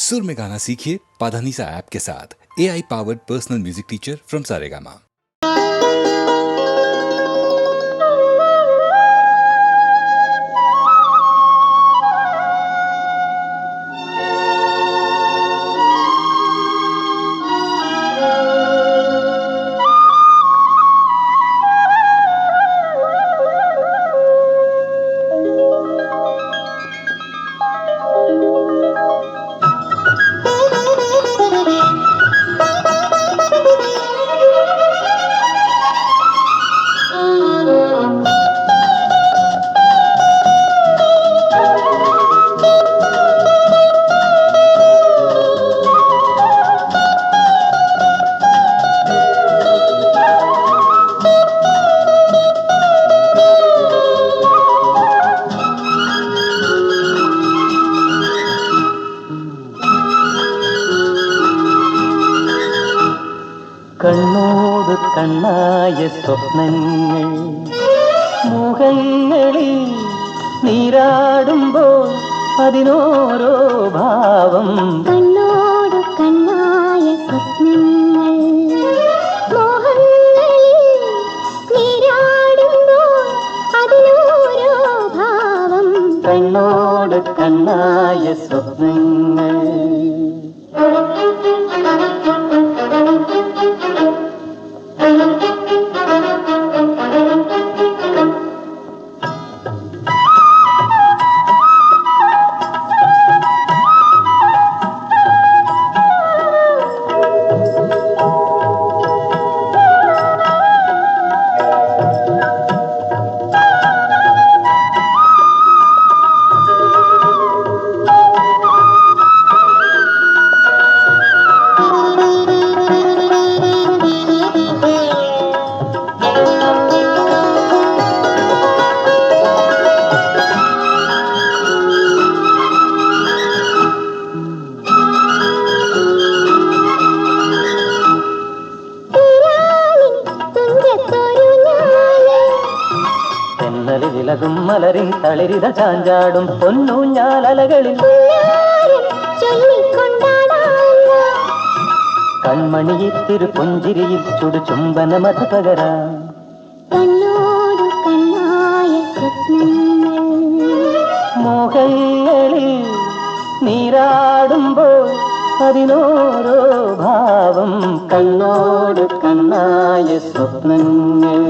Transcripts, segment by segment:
सुर में गाना सीखिए पाधानीसा ऐप के साथ। AI powered personal music teacher from Saregama. കണ്ണോട് കണ്ണായ സ്വപ്നങ്ങൾ മുഖങ്ങളിൽ നീരാടുമ്പോൾ അതിനോരോ ഭാവം. കണ്ണോട് കണ്ണായ സ്വപ്നങ്ങൾ മോഹങ്ങളിൽ നീരാടുമ്പോൾ അതിനോരോ ഭാവം. കണ്ണോട് കണ്ണായ സ്വപ്നങ്ങൾ. വിലകും മലരിൻ തളിരിത ചാഞ്ചാടും പൊന്നൂഞ്ഞാലകളിൽ കൺമണിയിൽ തിരുപുഞ്ചിരിയിൽ ചുടു ചുംബന മധു പകരാം. മോഹങ്ങളിൽ നീരാടുമ്പോൾ അതിനോരോ ഭാവം. കണ്ണോട് കണ്ണായ സ്വപ്നങ്ങൾ.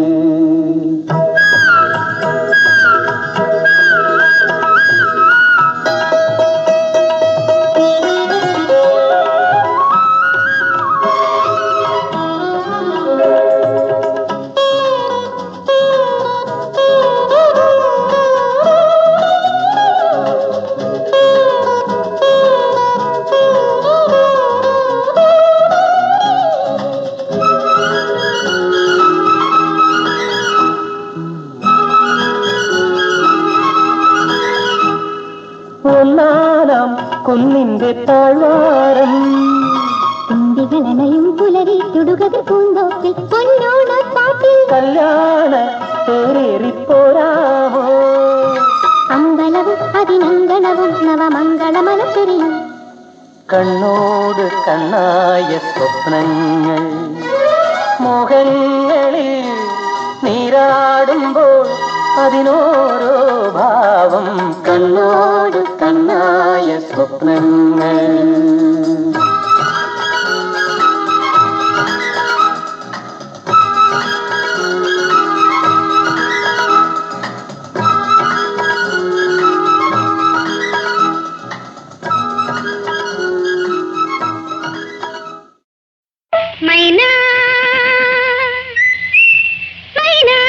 ഒന്നാനാം കുന്നിന്റെ താഴ്വാരം തുമ്പികളനയും പുലരി തുടുകത് പൂന്തോപ്പിൽ പൊന്നോണ പാട്ടിൽ കല്യാണ തേറിപ്പോരാമോ. അമ്പലവും അതിനങ്കണവും നവമംഗളമലപ്പെരിയും. കണ്ണോട് കണ്ണായ സ്വപ്നങ്ങൾ മോഹങ്ങളിൽ നീരാടുമ്പോൾ അതിനോരോ ഭാവം. കണ്ണോട് കണ്ണായ സ്വപ്നങ്ങൾ. മൈനാ മൈനാ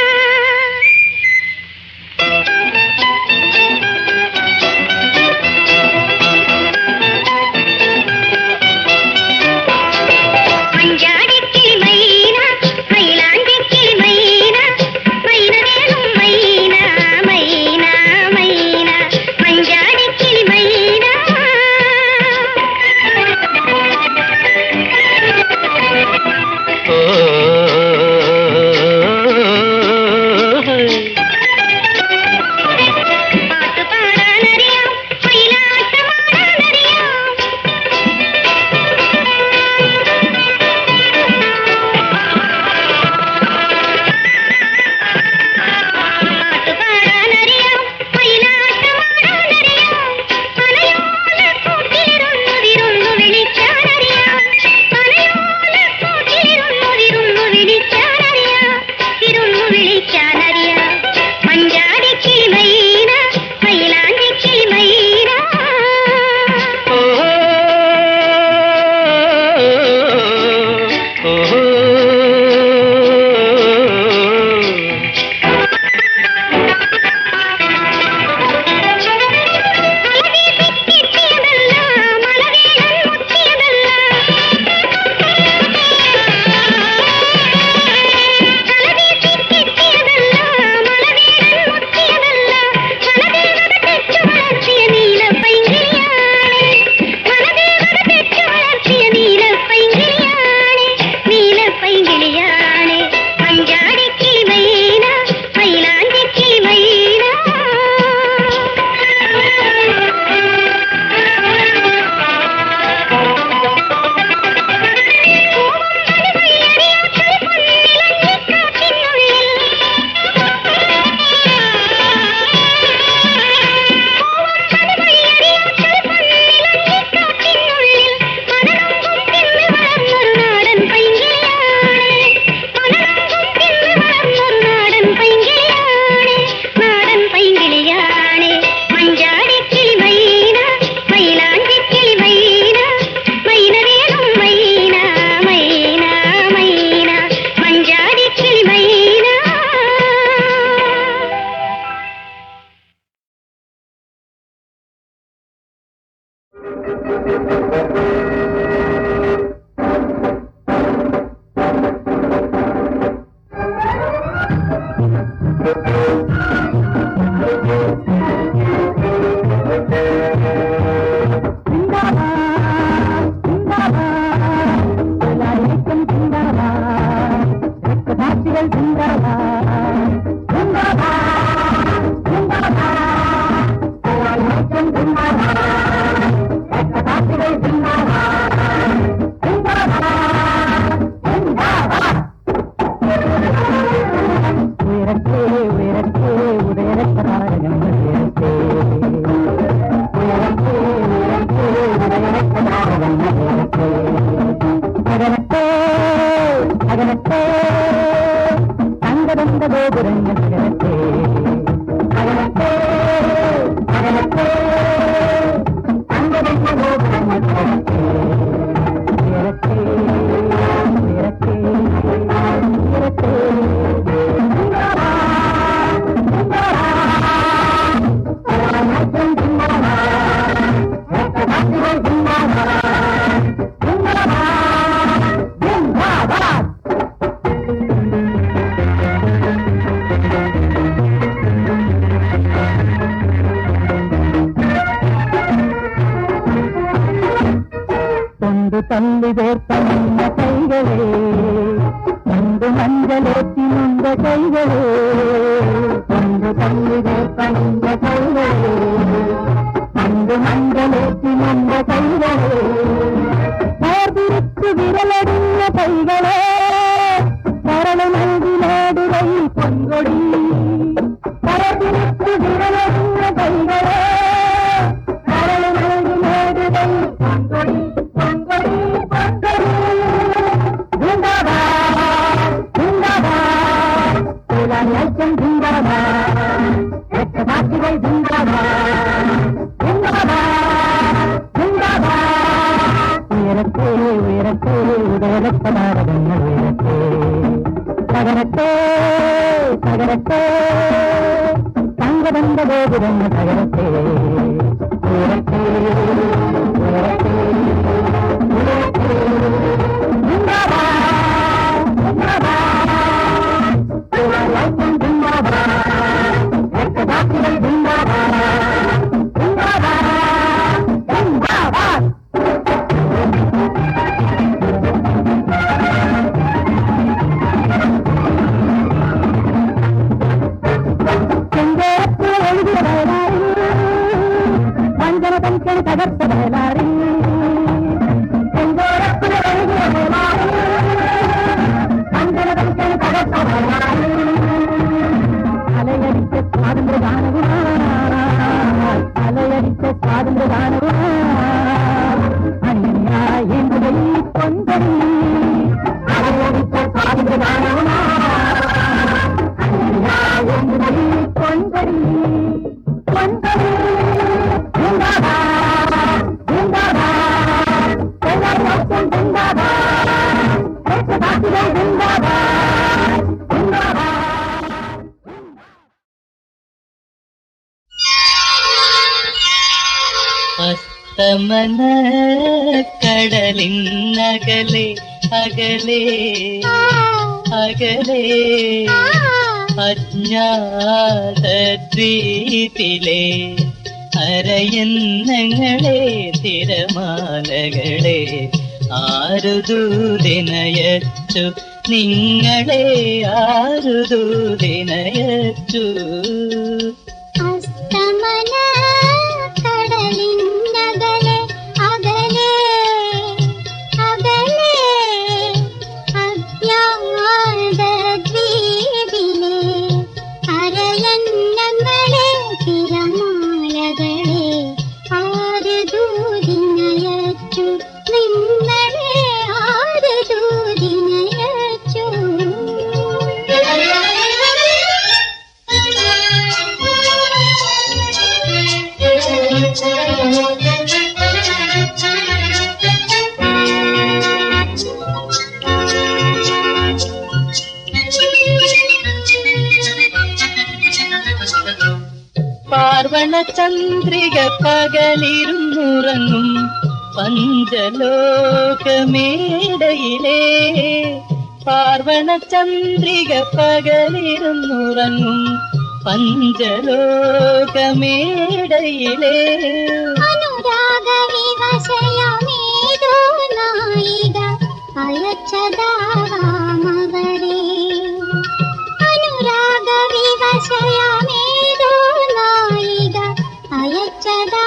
തല്ലി വേർപ്പണിഞ്ഞ കൈകളെ കൊണ്ട് മഞ്ചലേറ്റിനുണ്ട കൈകളെ കൊണ്ട് തല്ലി വേർപ്പണിഞ്ഞ കൈകളെ കൊണ്ട് മഞ്ചലേറ്റിനുണ്ട കൈകളെ വേർതിരിച്ചു വിരലടിഞ്ഞ കൈകളെ കരള് നൽകി നേടുകൈ പൊൻകൊടി വേർതിരിച്ചു വിരലടിഞ്ഞ കൈകളെ കരള് നൽകി നേടുകൈ പൊൻകൊടി തകരട്ടെ തകരട്ടെ തങ്കബന്ധ ഗോപുരങ്ങൾ തകരട്ടെ ഉയരട്ടെ ഉയരട്ടെ ഉയരട്ടെ അസ്തമന കടലിന്നകലെ അകലെ അകലെ അജ്ഞാത ദ്വീപിലെ അരയന്നങ്ങളെ തിരമാലകളെ ആരുദൂതിനയച്ചു നിങ്ങളെ ആരുദൂതിനയച്ചു അസ്തമന കടലിന്നകലെ അകലെ അകലെ അജ്ഞാത ദ്വീപിലെ അരയന്നങ്ങളെ തിരമാലകളെ ആരുദൂതിനയച്ചു നിങ്ങളെ ആരുദൂതിനയച്ചു പാർവണ ചന്ദ്രിക പകലിരുന്നുറങ്ങും പഞ്ചലോകമേടയിലെ പാർവണ ചന്ദ്രിക പകലിരുന്നുറങ്ങും പഞ്ചലോകമേടയിലെ അനുരാഗ വിവശയമേതോ നായിക അയച്ചതാമവരെ അനുരാഗ വിവശയമേതോ നായിക അയച്ചതാമവരെ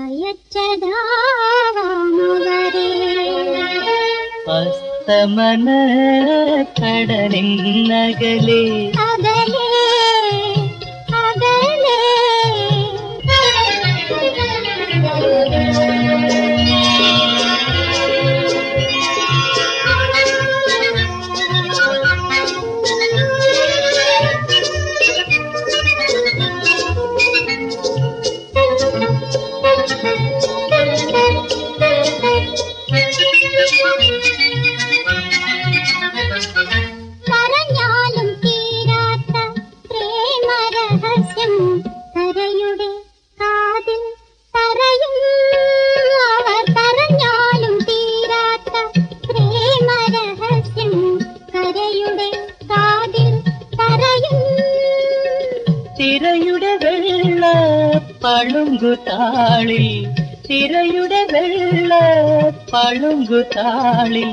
അയച്ചതാമവരെ അസ്തമന കടലിന്നകലെ അകലെ അകലെ പളുങ്കുതാളിൽ തിരയുടെ വെള്ള പളുങ്കുതാളിൽ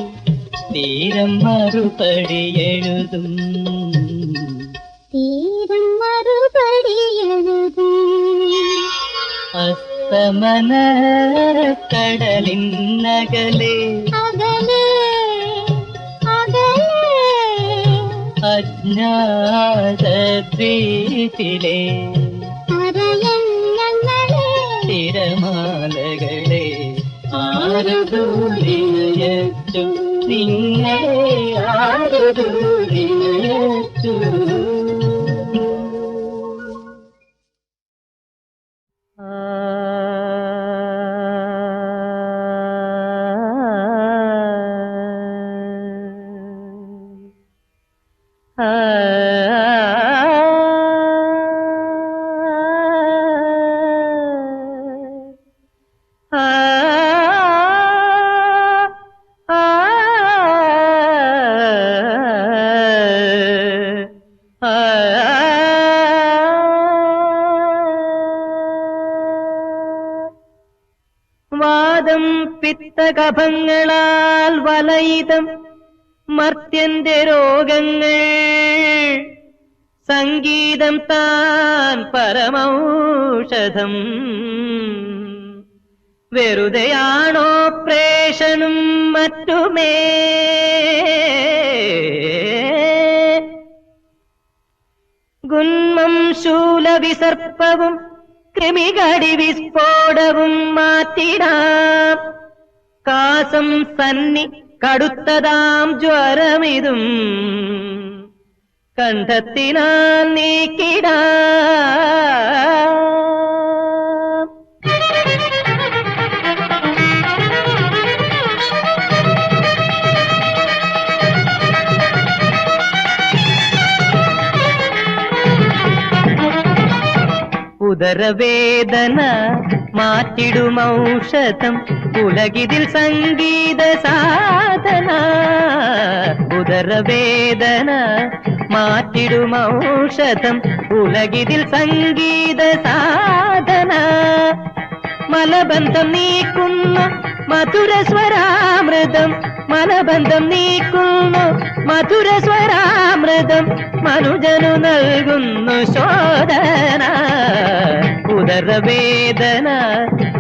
തീരം മറുപടി എഴുതും തീരം മറുപടി എഴുതും അസ്തമന കടലിന്നകലെ അകലെ അകലെ അജ്ഞാത ദ്വീപിലെ അരയന്നങ്ങളെ തിരമാലകളെ ആരു ദൂരിയച്ചു നിങ്ങളെ ആരു ദൂരിയച്ചു വാദം പിത്തകഫങ്ങളാൽ വലയിതം മർത്യന്റെ രോഗങ്ങൾ സംഗീതം താൻ പരമൗഷധം വെറുതെയാണോ പ്രേഷനും മറ്റുമേ ഗുന്മം ശൂലവിസർപ്പവും കൃമികടി വിസ്ഫോടവും മാറ്റിടാം കാസം സന്നി കടുത്തതാം ജ്വരമിതും കണ്ഠത്തിനാൽ നീക്കിടാം ഉദരവേദന മാറ്റിടുമൗഷധം ഉലകിതിൽ സംഗീത സാധന ഉദരവേദന മാറ്റിടുമൗഷധം ഉലകിതിൽ സംഗീത സാധന മലബന്ധം നീക്കുന്നു മധുരസ്വരാമൃതം മലബന്ധം നീക്കുന്നു മധുരസ്വരാമൃതം മനുജനു നൽകുന്നു ശോധന ഉദരവേദന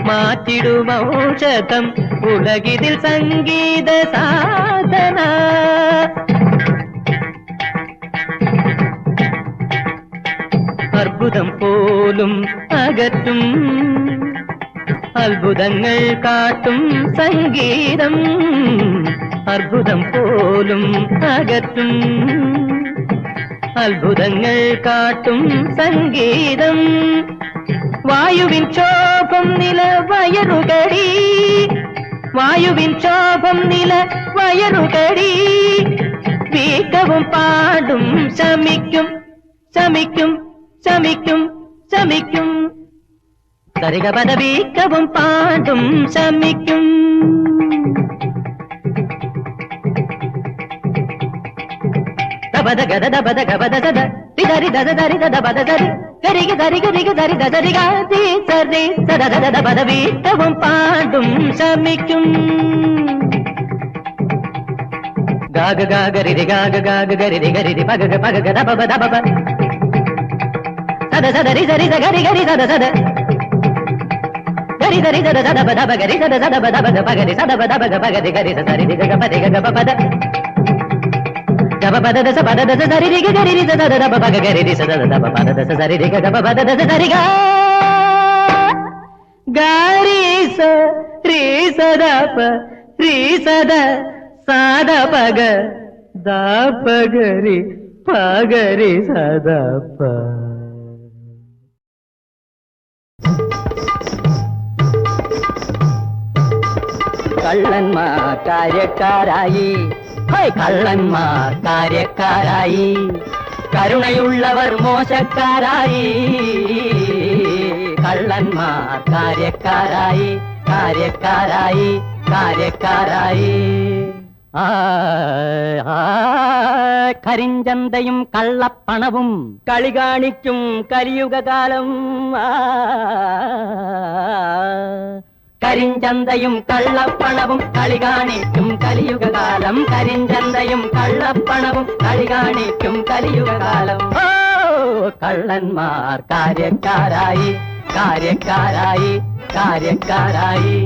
മാറ്റിടുമൗഷധം ഉലകിതിൽ സംഗീത സാധന അർബുദം പോലും അകറ്റും അത്ഭുതങ്ങൾ കാട്ടും സംഗീതം അർബുദം പോലും അകറ്റും അത്ഭുതങ്ങൾ കാട്ടും സംഗീതം വായുവിൻ ക്ഷോഭം നില വയറുകടി വായുവിൻ ക്ഷോഭം നില വയറുകടി വീക്കവും പാടും ശമിക്കും ശമിക്കും ശമിക്കും ശമിക്കും സരിഗപദ വീക്കവും പാടും ശമിക്കും ദബദ ഗദ ദബദ ഗബദ സദ തിദരി ദദ ദരി ദദ ബദ സരി ഗരിഗ ദരി ഗരിഗ ദരി ദദരി ഗാതി സരി സദ ദദ ദബദ വീക്കവും പാടും ശമിക്കും ഗാഗ ഗാഗരി ഗാഗ ഗാഗ ഗരി ഗരി പഗ പഗ ദബ ദബ സദ സദരി സരി ഗരി ഗരി സദ സദ ഗരി ദരി സദ സദ ബദ ഗരി സദ സദ ബദ ബദ പഗരി സദ ബദ ബദ പഗരി ഗരി സരി ഗ പതി ഗ പദ ഗബ പദ ദസ പദ ദസ സരി ഗ ഗരി സദ ദബ പഗ ഗരി സദ ദബ പദ ദസ സരി ഗ ഗബ പദ ദസ സരി ഗ ഗരി സ രി സദ പ രി സദ സാദ പഗ ദ പഗരി പഗരി സദ പ കള്ളന്മാർ കാര്യക്കാരായി കള്ളന്മാർ കാര്യക്കാരായി കരുണയുള്ളവർ മോശക്കാരായി കള്ളന്മാർ കാര്യക്കാരായി കാര്യക്കാരായി കാര്യക്കാരായി കരിഞ്ചന്തയും കള്ളപ്പണവും കളി കാണിക്കും കലിയുഗകാലം. കരിഞ്ചന്തയും കള്ളപ്പണവും കളി കാണിക്കും കലിയുഗകാലം. കരിഞ്ചന്തയും കള്ളപ്പണവും കളി കാണിക്കും കലിയുഗകാലം. കള്ളന്മാർ കാര്യക്കാരായി കാര്യക്കാരായി കാര്യക്കാരായി.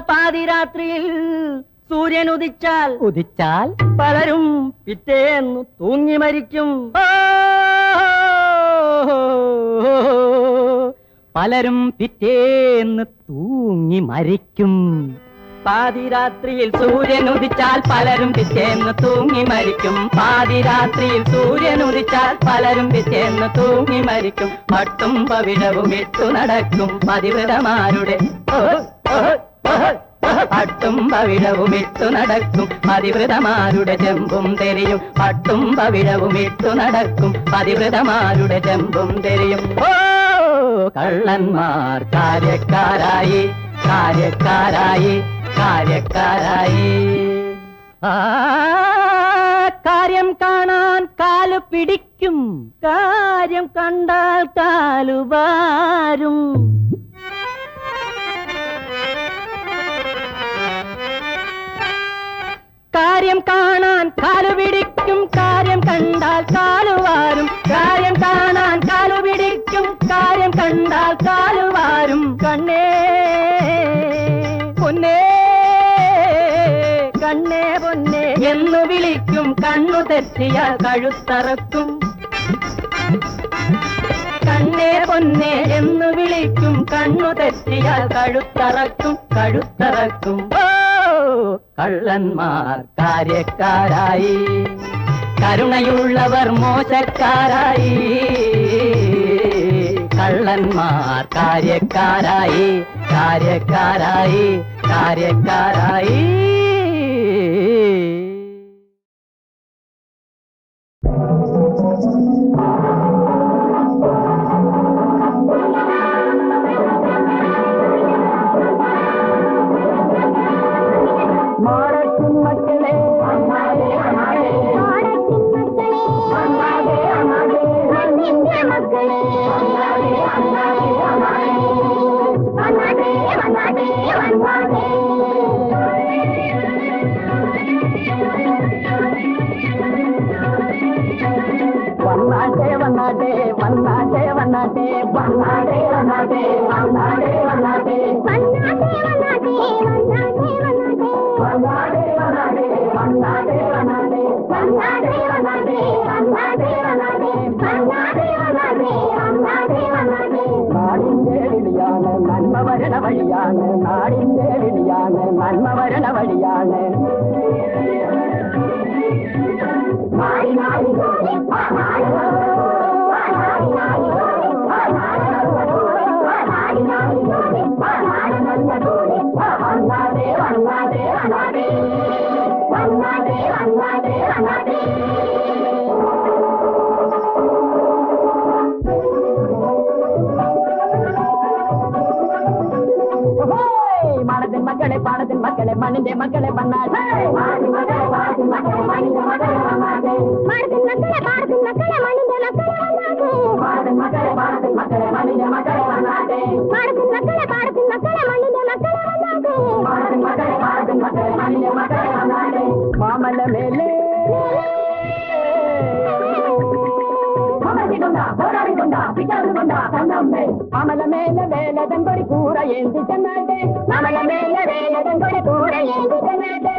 പാതിരാത്രിയിൽ സൂര്യൻ ഉദിച്ചാൽ പലരും പിറ്റേന്നു തൂങ്ങി മരിക്കും. പലരും പിറ്റേന്ന് തൂങ്ങി മരിക്കും. പാതിരാത്രിയിൽ സൂര്യൻ ഉദിച്ചാൽ പലരും പിറ്റേന്ന് തൂങ്ങി മരിക്കും. പാതിരാത്രിയിൽ സൂര്യൻ ഉദിച്ചാൽ പലരും പിറ്റേന്ന് തൂങ്ങി മരിക്കും. പട്ടും പവിഴവും ഇട്ടു നടക്കും പതിവ്രതമാരുടെ. പട്ടും പവിഴവും ഇട്ടു നടക്കും പതിവ്രതമാരുടെ ചെമ്പും തെരിയും. പട്ടും പവിഴവും ഇട്ടു നടക്കും പതിവ്രതമാരുടെ ചെമ്പും തെരിയും. കള്ളന്മാർ കാര്യക്കാരായി കാര്യക്കാരായി കാര്യക്കാരായി. കാര്യം കാണാൻ കാലു പിടിക്കും, കാര്യം കണ്ടാൽ കാലുവാരും. കാര്യം കാണാൻ കാലു പിടിക്കും, കാര്യം കണ്ടാൽ കാലുവാരും. കാര്യം കാണാൻ കാലു പിടിക്കും, കാര്യം കണ്ടാൽ കാലുവാരും. കണ്ണേ പൊന്നേ കണ്ണേ പൊന്നേ എന്നു വിളിക്കും, കണ്ണു തെറ്റിയാൽ കഴുത്തറക്കും. കണ്ണേ പൊന്നേ എന്നു വിളിക്കും, കണ്ണു തെറ്റിയാൽ കഴുത്തറക്കും കഴുത്തറക്കും. കള്ളന്മാർ കാര്യക്കാരായി കരുണയുള്ളവർ മോശക്കാരായി. കള്ളന്മാർ കാര്യക്കാരായി കാര്യക്കാരായി കാര്യക്കാരായി. വഴിയാണ് നാടിന്റെ വിളിയാണ് നന്മ വരണ വഴിയാണ്. പാടത്തിൻ മക്കളെ മണ്ണിന്റെ മക്കളെ മണ്ണാട്ടെ. പാടത്തിൻ മക്കളെ പാടത്തിൻ മക്കളെ മണ്ണിന്റെ മക്കളെ മണ്ണാട്ടെ. പാടത്തിൻ മക്കളെ പാടത്തിൻ മക്കളെ മണ്ണിന്റെ മക്കളെ മണ്ണാട്ടെ. പാടത്തിൻ മക്കളെ പാടത്തിൻ മക്കളെ മണ്ണിന്റെ മക്കളെ മണ്ണാട്ടെ. പാടത്തിൻ മക്കളെ പാടത്തിൻ മക്കളെ മണ്ണിന്റെ മക്കളെ മണ്ണാട്ടെ. പാടത്തിൻ മക്കളെ പാടത്തിൻ മക്കളെ മണ്ണിന്റെ മക്കളെ മണ്ണാട്ടെ. മാമല മേലെ അമല മേല വേലതൻ കൊടി കൂറ എന്തി ചെന്നാട്ടെ. അമല മേല വേലതൻ കൊടി കൂറ എന്തി ചെന്നാട്ടെ.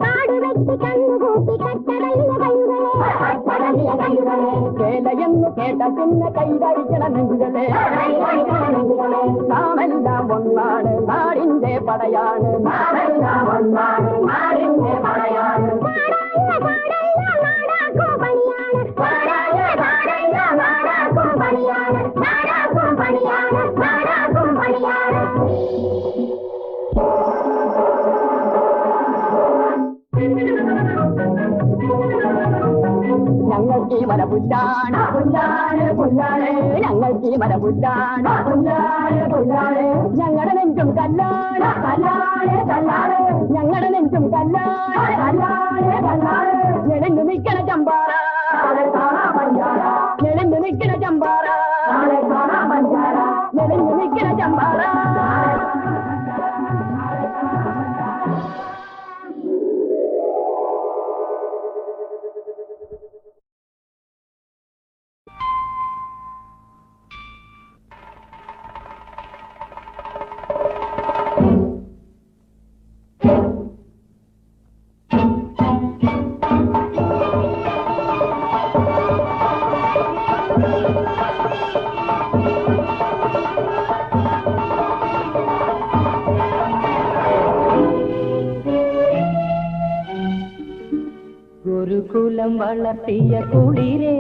കാട് വെട്ടി കണ്ണുകൂട്ടി കട്ടടലിയ കൈകളെ കേലയെന്ന് കേട്ട പിന്നെ കൈതഴിക്കണ നെഞ്ചുകളെ. നാമെല്ലാം ഒന്നാണ് നാടിന്റെ പടയാണ്. നാമെല്ലാം ഒന്നാണ് നാടിന്റെ പടയാണ്. പണിയാണ് മല പുല്ലാണ് പുല്ലാണ് പുല്ലാണ് ഞങ്ങൾക്ക് മല പുല്ലാണ് പുല്ലാണ് പുല്ലാണ് ഞങ്ങളുടെ നെഞ്ചും കല്ലാണ് കല്ലാണ് കല്ലാണ് ഞങ്ങളുടെ നെഞ്ചും കല്ലാണ് കല്ലാണ് കല്ലാണ് ഞെളിഞ്ഞു നിൽക്കണ ചമ്പാറ ഞെളിഞ്ഞു നിൽക്കണ ചമ്പാറ ഞെളിഞ്ഞു നിൽക്കണ ചമ്പാറ ഗുരുകുലം വളർത്തിയ കുളിരേ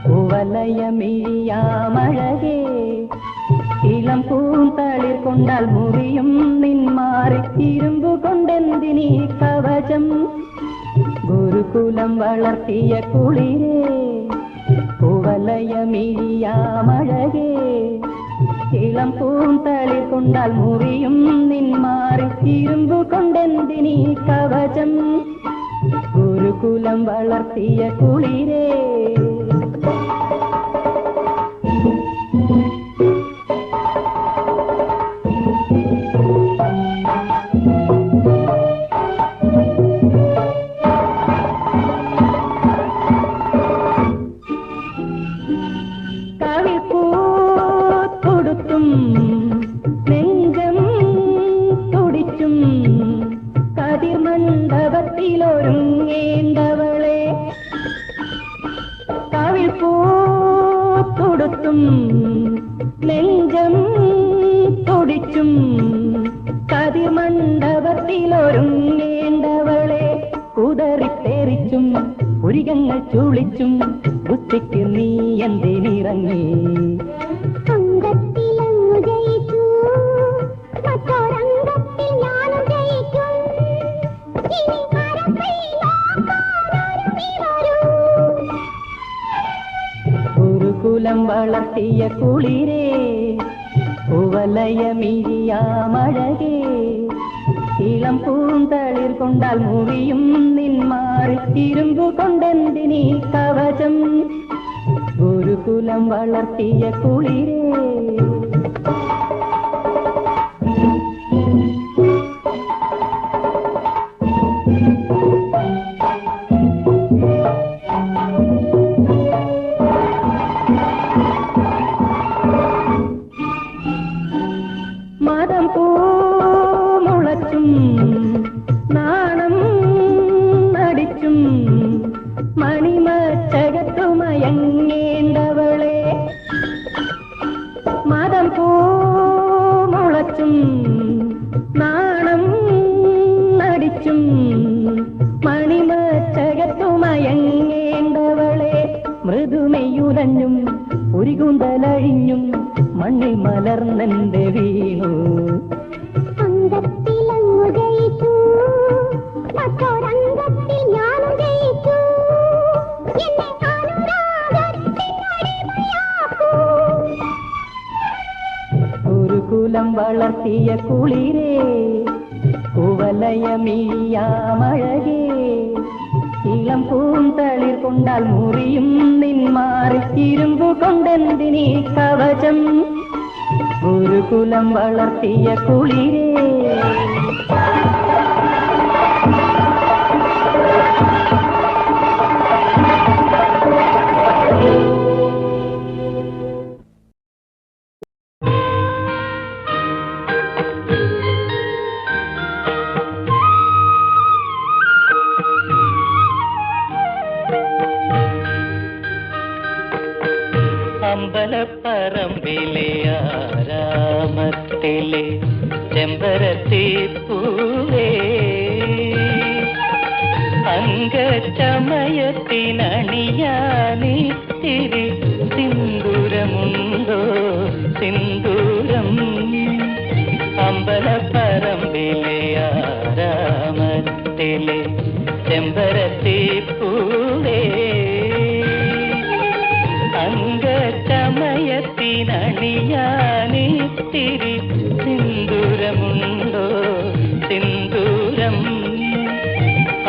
കുവലയമീയാമഴകേ ഇളം പൂന്തളിർ കൊണ്ടാൽ മുറിയും നിന്മാറി ഇരുമ്പു കൊണ്ടെന്തിനീ കവചം ഗുരുകുലം വളർത്തിയ കുളിരേ കുവലയമീയാമഴകേ ഇളം പൂന്തളിർ കൊണ്ടാൽ മുറിയും നിന്മാറി ഇരുമ്പു കൊണ്ടെന്തിനീ കവചം ഗുരുകുലം വളർത്തിയ കുളിരേ കവിപ്പൂത്തുടുത്തും നെഞ്ചം തുടിച്ചും കതിർമണ്ഡപത്തിലൊരുങ്ങേണ്ടവളെ കവിൾപ്പൂത്തുടുത്തും നെഞ്ചം തുടിച്ചും കതിർമണ്ഡപത്തിലൊരുങ്ങേണ്ടവളെ കുതറിത്തേറിച്ചും പുരികങ്ങൾ ചുളിച്ചും ബുദ്ധിക്ക് നീ എന്തിനിറങ്ങി അംഗത്തിലങ്ങു ജയിച്ചു മറ്റൊരംഗത്തിൽ ഞാനും ജയിക്കും ഇനി ഗുരുകുലം വളർത്തിയ കുളിരേ കുവലയമീയാമഴകേ ഇളം പൂന്തളിർ കൊണ്ടാൽ മുറിയും നിന്മാറി ഇരുമ്പു കൊണ്ടെന്തിനീ കവചം ഗുരുകുലം വളർത്തിയ കുളിരേ മതം പൂമുളച്ചും നാണം നടിച്ചും മണിമച്ചകത്തുമയങ്ങേണ്ടവളെ മതം പൂമുളച്ചും നാണം നടിച്ചും മണിമച്ചകത്തുമയങ്ങേണ്ടവളെ മൃദുമെയുലഞ്ഞും ഉരികുന്തലഴിഞ്ഞും മണ്ണിൽ മലർന്നെന്റെ വീണു അംഗത്തിലങ്ങു ജയിച്ചു മറ്റൊരംഗത്തിൽ ഞാനും ജയിച്ചു എന്നെ അനുരാഗത്തിനടിമയാക്കൂ ഗുരുകുലം വളർത്തിയ കുളിരേ കുവലയമീയാമഴകേ ഇളം പൂന്തളിർ കൊണ്ടാൽ മുറിയും നിന്മാറി ഇരുമ്പു കൊണ്ടെന്തിനീ കവചം ഗുരുകുലം വളർത്തിയ കുളിരേ അമ്പലപ്പറമ്പിലെ ആരാമത്തിലെ ചെമ്പരത്തി പൂവേ അംഗചമയത്തിനണിയാനിത്തിരി സിന്ദൂരമുണ്ടോ സിന്ദൂരം അമ്പലപ്പറമ്പിലെ ആരാമത്തിലെ ചെമ്പരത്തി പൂവേ അംഗചമയത്തിനണിയാനിത്തിരി സിന്ദൂരമുണ്ടോ സിന്ദൂരം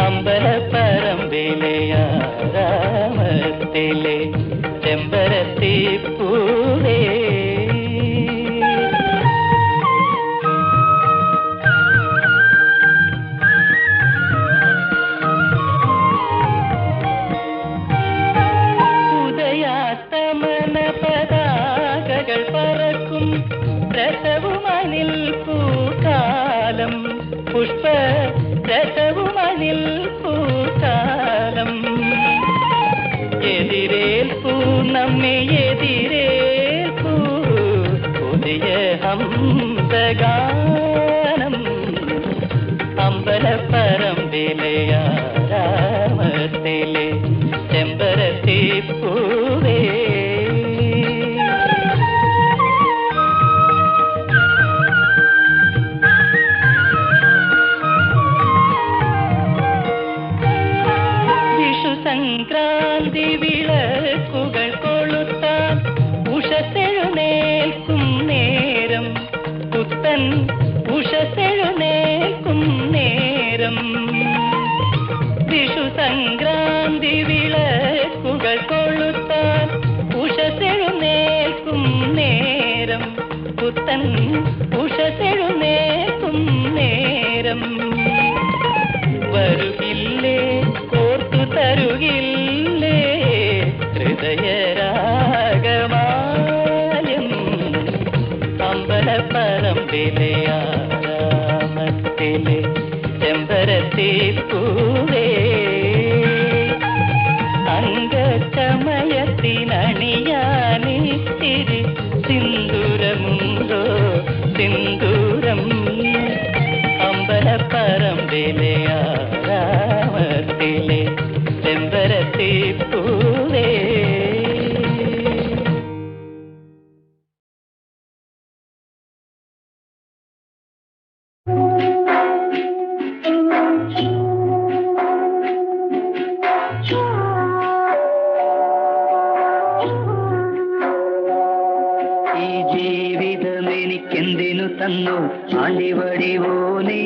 അമ്പലപ്പറമ്പിലെ ആരാമത്തിലെ ചെമ്പരത്തി പൂവേ ഉദയാസ്തമന പതാകകൾ പറക്കും രസവുമനിൽ പൂക്കാലം പുഷ്പ രസവുമനിൽ പൂക്കാലം എതിരേൽപ്പൂ നമ്മെ എതിരേൽപ്പൂ പുതിയ ഹംസഗാനം അമ്പലപ്പറമ്പിലെ ആരാമത്തിലെ ചെമ്പരത്തി പൂവേ സംക്രാന്തി വിളക്കുകൾ കൊളുത്താൻ ഉഷത്തെഴുന്നേൽക്കും നേരം പുത്തൻ ഉഷത്തെഴുന്നേൽക്കും നേരം വിഷു സംക്രാന്തി വിളക്കുകൾ കൊളുത്താൻ ഉഷത്തെഴുന്നേൽക്കും നേരം പുത്തൻ ഉഷത്തെഴുന്നേൽക്കും നേരം വരുകില്ലേ കോർത്തു തരുകില്ലേ ഹൃദയരാഗമായം അമ്പലപ്പറമ്പിലെ ആരാമത്തിലെ ചെമ്പരത്തി പൂവേ അംഗചമയത്തിനണിയാനിത്തിരി സിന്ദൂരമുണ്ടോ സിന്ദൂരം അമ്പലപ്പറമ്പിലെ ആരാമത്തിലെ ചെമ്പരത്തി പൂവേ ഈ ജീവിതം എനിക്കെന്തിനു തന്നു ആണ്ടിവടിവോനേ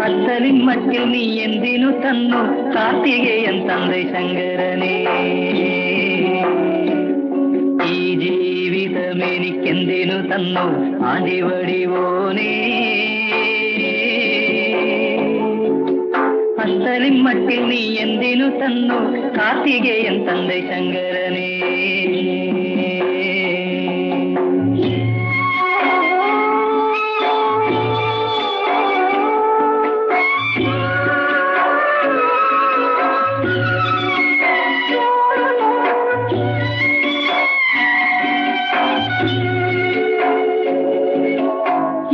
അത്തലിൻ മറ്റിൽ നീ എന്തിനു തന്നു കാർത്തികേയൻ തந்தை ശങ്കരനേ ഈ ജീവിതം എനിക്കെന്തിനു തന്നു ആണ്ടിവടിവോനേ അത്തലിൻ മറ്റിൽ നീ എന്തിനു തന്നു കാർത്തികേയൻ തந்தை ശങ്കരനേ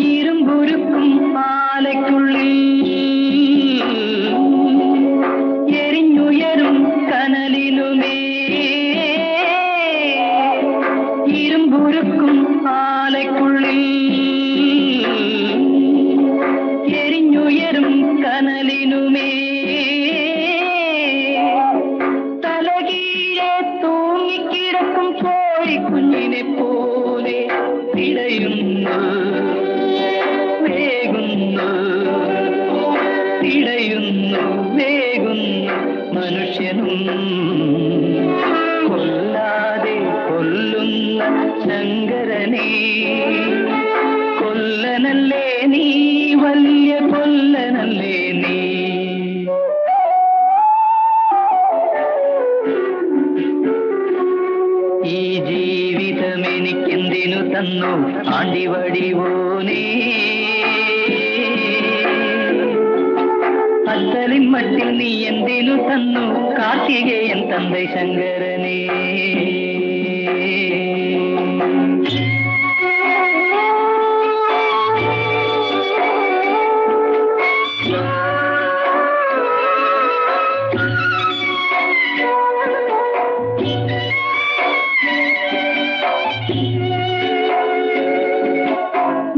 ഇരുമ്പുരുക്കും പാലയ്ക്കുള്ളിൽ എരിഞ്ഞുയരും കനലിനുമേ ഇരുമ്പുരുക്കും പാലയ്ക്കുള്ളിൽ എരിഞ്ഞുയരും കനലിനുമേ തലകീഴെ തൂങ്ങിക്കിടക്കും കോഴിക്കുഞ്ഞിനെ പോലെ തിടയുന്നു വേകുന്നു തിടയുന്നു വേകുന്നു മനുഷ്യനും കൊല്ലാതെ കൊല്ലുന്ന ശങ്കരനേ കൊല്ലനല്ലേ നീ വലിയ കൊല്ലനല്ലേ നീ ഈ ജീവിതം എനിക്കെന്തിനു തന്നു ആണ്ടിവടിവോനേ അത്തലിൻ മറ്റിൽ നീ എന്തിനു തന്നു കാർത്തികേയൻ തந்தை ശങ്കരനേ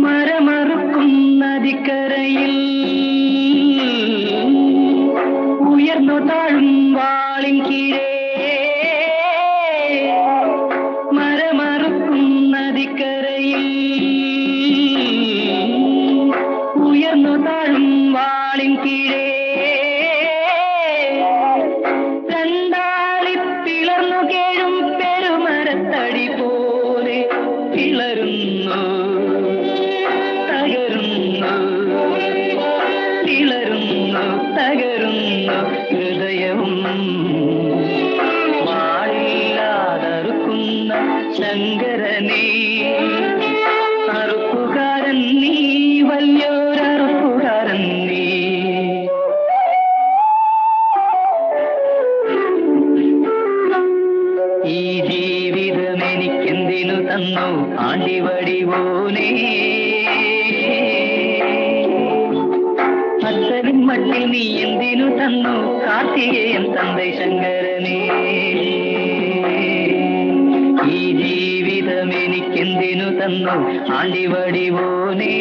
മരമറുക്കും നദിക്കരയിൽ ഉയർന്നു താഴും വാളിൻ കീഴിൽ പിളരുന്നു തകരുന്നു പിളരുന്നു തകരുന്നു ഹൃദയവും വാളില്ലാതറുക്കുന്ന ശങ്കരനേ അറുപ്പുകാരൻ നീ വലിയൊരറുപ്പുകാരൻ നീ ഈ ജീവിതം എനിക്കെന്തിനു തന്നു ആണ്ടിവടിവോനേ അത്തരം മട്ടിൽ നീ എന്തിനു തന്നു കാർത്തികേയൻ തந்தை ശങ്കരനേ ഈ ജീവിതം എനിക്കെന്തിനു തന്നു ആണ്ടിവടിവോനേ